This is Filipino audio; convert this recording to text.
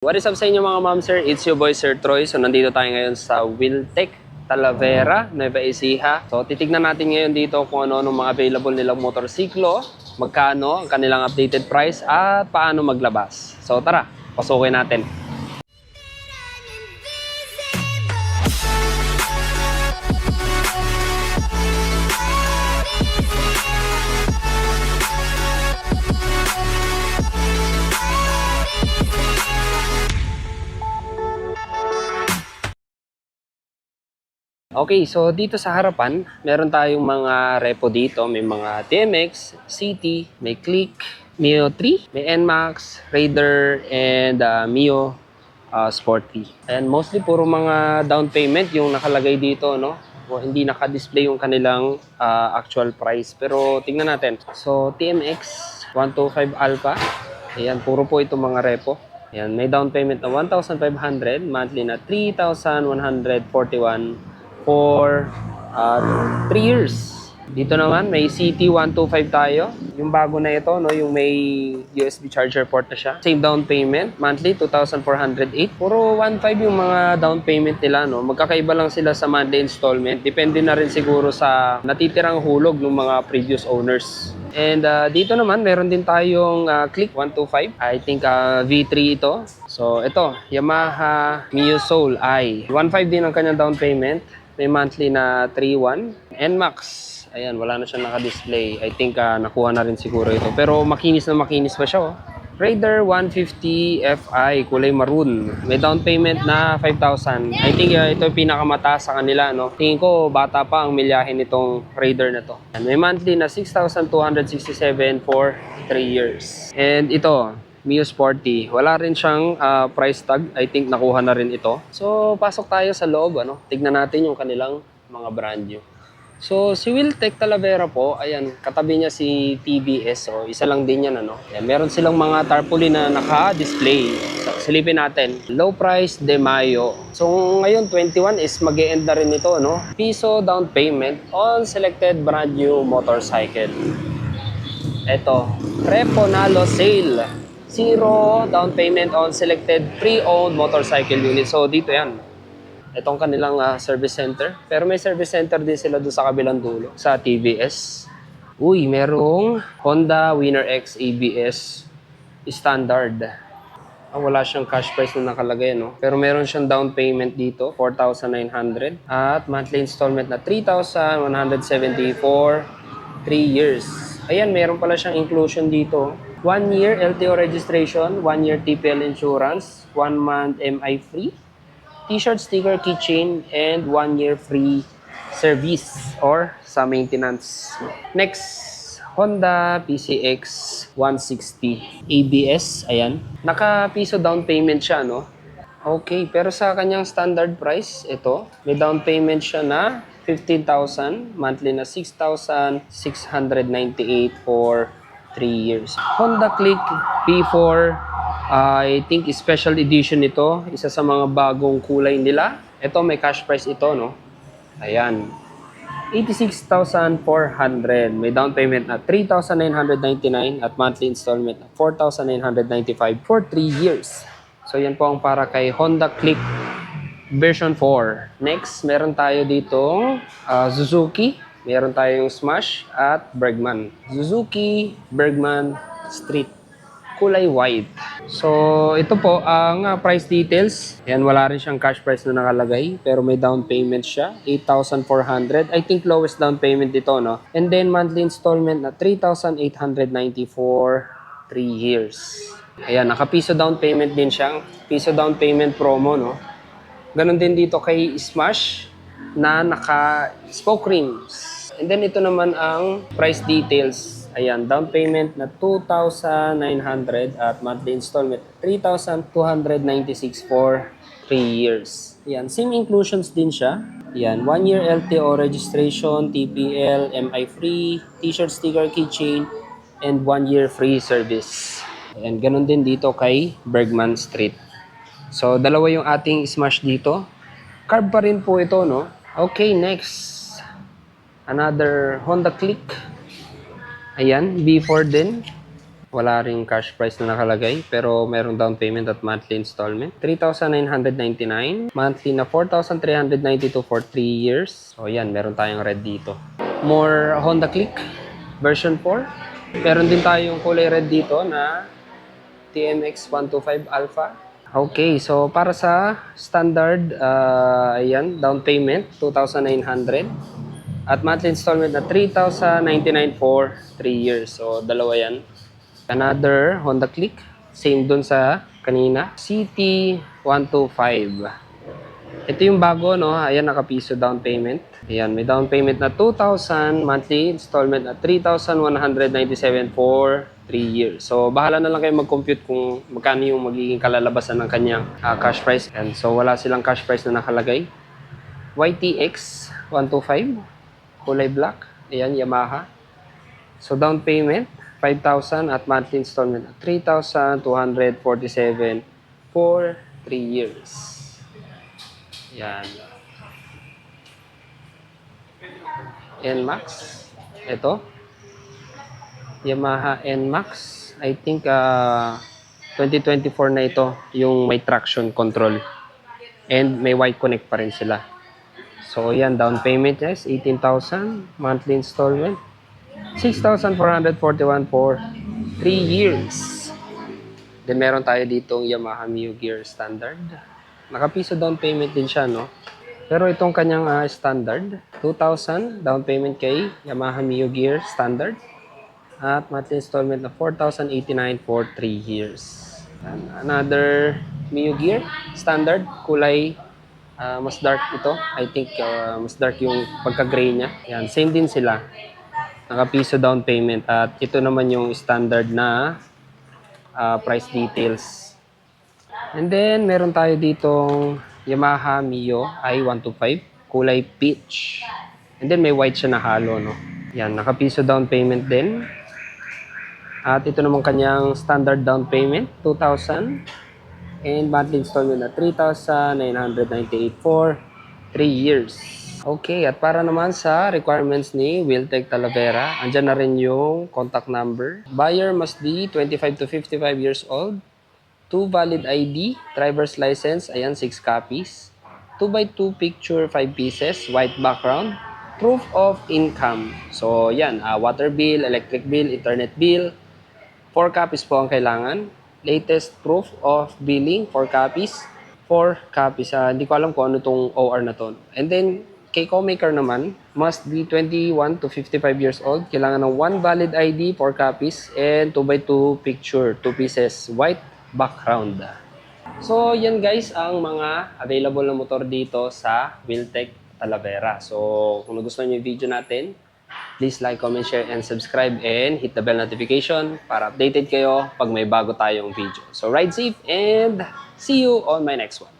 What is up sa inyo mga ma'am sir? It's your boy Sir Troy. So nandito tayo ngayon sa Wiltec Talavera, Nueva Ecija. So titignan natin ngayon dito kung ano mga available nilang motorsiklo, magkano ang kanilang updated price at paano maglabas. So tara, pasukin natin. Okay, so dito sa harapan, meron tayong mga repo dito. May mga TMX, CT, may Click, Mio 3, may NMAX, Raider, and Mio Sporty. And mostly puro mga down payment yung nakalagay dito, no? O, hindi naka-display yung kanilang actual price. Pero tingnan natin. So TMX 125 Alpha. Ayan, puro po itong mga repo. Ayan, may down payment na 1,500, monthly na 3,141 for 3 years. Dito naman may CT125 tayo. Yung bago na ito, no, yung may USB charger port na siya. Same down payment, monthly 2,408. Puro 1,500 yung mga down payment nila, no. Magkakaiba lang sila sa monthly installment. Depende na rin siguro sa natitirang hulog ng mga previous owners. And dito naman, meron din tayong Click 125. I think V3 ito. So ito, Yamaha Mio Soul I. 1,500 din ang kanyang down payment. May monthly na 3,100. NMAX. Ayan, wala na siya naka-display. I think nakuha na rin siguro ito. Pero makinis na makinis pa siya. Oh. Raider 150 Fi, kulay maroon. May down payment na 5,000. I think ito yung pinakamataas sa kanila. No? Tingin ko bata pa ang milyahin nitong Raider na to. And may monthly na 6,267 for 3 years. And ito, Mio Sporty. Wala rin siyang price tag. I think nakuha na rin ito. So, pasok tayo sa loob. Ano? Tignan natin yung kanilang mga brand new. So, si Wiltec Talavera po, ayan, katabi niya si TBS. So, isa lang din yan, ano. Ayan, meron silang mga tarpaulin na naka-display. So, silipin natin. Low price de Mayo. So, ngayon, 21 is mag-e-end na rin ito, no? Piso down payment on selected brand new motorcycle. Ito, Repo Nalo Sale. 0 down payment on selected pre-owned motorcycle unit. So, dito yan. Itong kanilang service center. Pero may service center din sila doon sa kabilang dulo, sa TVS. Uy, merong Honda Winner X ABS standard. Wala siyang cash price na nakalagay, no? Pero meron siyang down payment dito, 4,900. At monthly installment na 3,170 for 3 years. Ayan, meron pala siyang inclusion dito. 1 year LTO registration, 1 year TPL insurance, 1 month MI free, T-shirt, sticker, keychain, and 1 year free service or sa maintenance. Next, Honda PCX 160 ABS. Ayan. Naka-piso down payment siya, no? Okay, pero sa kanyang standard price, ito, may down payment siya na 15,000, monthly na 6,698 for 3 years. Honda Click P4, I think special edition ito. Isa sa mga bagong kulay nila. Ito may cash price ito, no? Ayan. 86,400. May down payment na 3,999 at monthly installment na 4,995 for 3 years. So yan po ang para kay Honda Click version 4. Next, meron tayo ditong Suzuki. Meron tayong Smash at Bergman. Suzuki Bergman Street. Kulay white. So, ito po ang price details. Yan, wala rin siyang cash price na nakalagay. Pero may down payment siya. 8,400. I think lowest down payment dito, no? And then, monthly installment na 3,890 for 3 years. Ayan, naka-piso down payment din siya. Piso down payment promo, no? Ganon din dito kay Smash na naka-spoke rims. And then, ito naman ang price details. Ayan, down payment na 2,900 at monthly installment 3,296 for 3 years. Ayan, same inclusions din siya. Ayan, 1 year LTO registration, TPL, MI free, T-shirt, sticker, keychain, and 1 year free service. Ayan, ganun din dito kay Bergman Street. So, dalawa yung ating Smash dito. Carb pa rin po ito, no? Okay, next. Another Honda Click. Ayan, B4 din. Wala ring cash price na nakalagay, pero merong down payment at monthly installment. 3,999. Monthly na 4,392 for 3 years. So yan, meron tayong red dito. More Honda Click version 4. Meron din tayong kulay red dito na TMX 125 Alpha. Okay, so para sa standard, ayan, down payment 2,900 at monthly installment na 3,099 for 3 years. So dalawa yan. Another Honda Click, same dun sa kanina, CT125. Ito yung bago, no? Ayan, nakapiso down payment. Ayan, may down payment na 2,000, monthly installment na 3,197 for 3 years. So, bahala na lang kayo mag-compute kung magkano yung magiging kalalabasan ng kanyang cash price. And so, wala silang cash price na nakalagay. YTX 125, kulay black. Ayan, Yamaha. So, down payment 5,000 at monthly installment na 3,247 for 3 years. Yan. NMAX. Ito. Yamaha NMAX. I think 2024 na ito yung may traction control. And may white connect pa rin sila. So yan, down payment guys, 18,000. Monthly installment 6,441 for 3 years. Then meron tayo ditong Yamaha Mio Gear Standard. Nakapiso down payment din siya, no? Pero itong kanyang standard, 2,000 down payment kay Yamaha Mio Gear Standard. At monthly installment na 4,089 for 3 years. And another Mio Gear Standard, kulay mas dark ito. I think mas dark yung pagka-gray niya. Yan, same din sila. Nakapiso down payment at ito naman yung standard na price details. And then meron tayo ditong Yamaha Mio i125 kulay peach. And then may white siya na halo, no. Yan, nakapiso down payment din. At ito naman kanyang standard down payment 2,000 and monthly installment na 3,998 for 3 years. Okay, at para naman sa requirements ni Wheeltech Talavera, andyan na rin yung contact number. Buyer must be 25 to 55 years old. 2 valid ID, driver's license, ayan, 6 copies. 2x2 picture, 5 pieces, white background. Proof of income. So, yan, water bill, electric bill, internet bill. 4 copies po ang kailangan. Latest proof of billing, 4 copies. 4 copies. Hindi ko alam kung ano itong OR na to. And then, kay co-maker naman, must be 21 to 55 years old. Kailangan ng 1 valid ID, 4 copies, and 2x2 picture, 2 pieces, white background. So, yan guys ang mga available na motor dito sa Wheeltech Talavera. So, kung nagustuhan niyo yung video natin, please like, comment, share, and subscribe, and hit the bell notification para updated kayo pag may bago tayong video. So, ride safe and see you on my next one.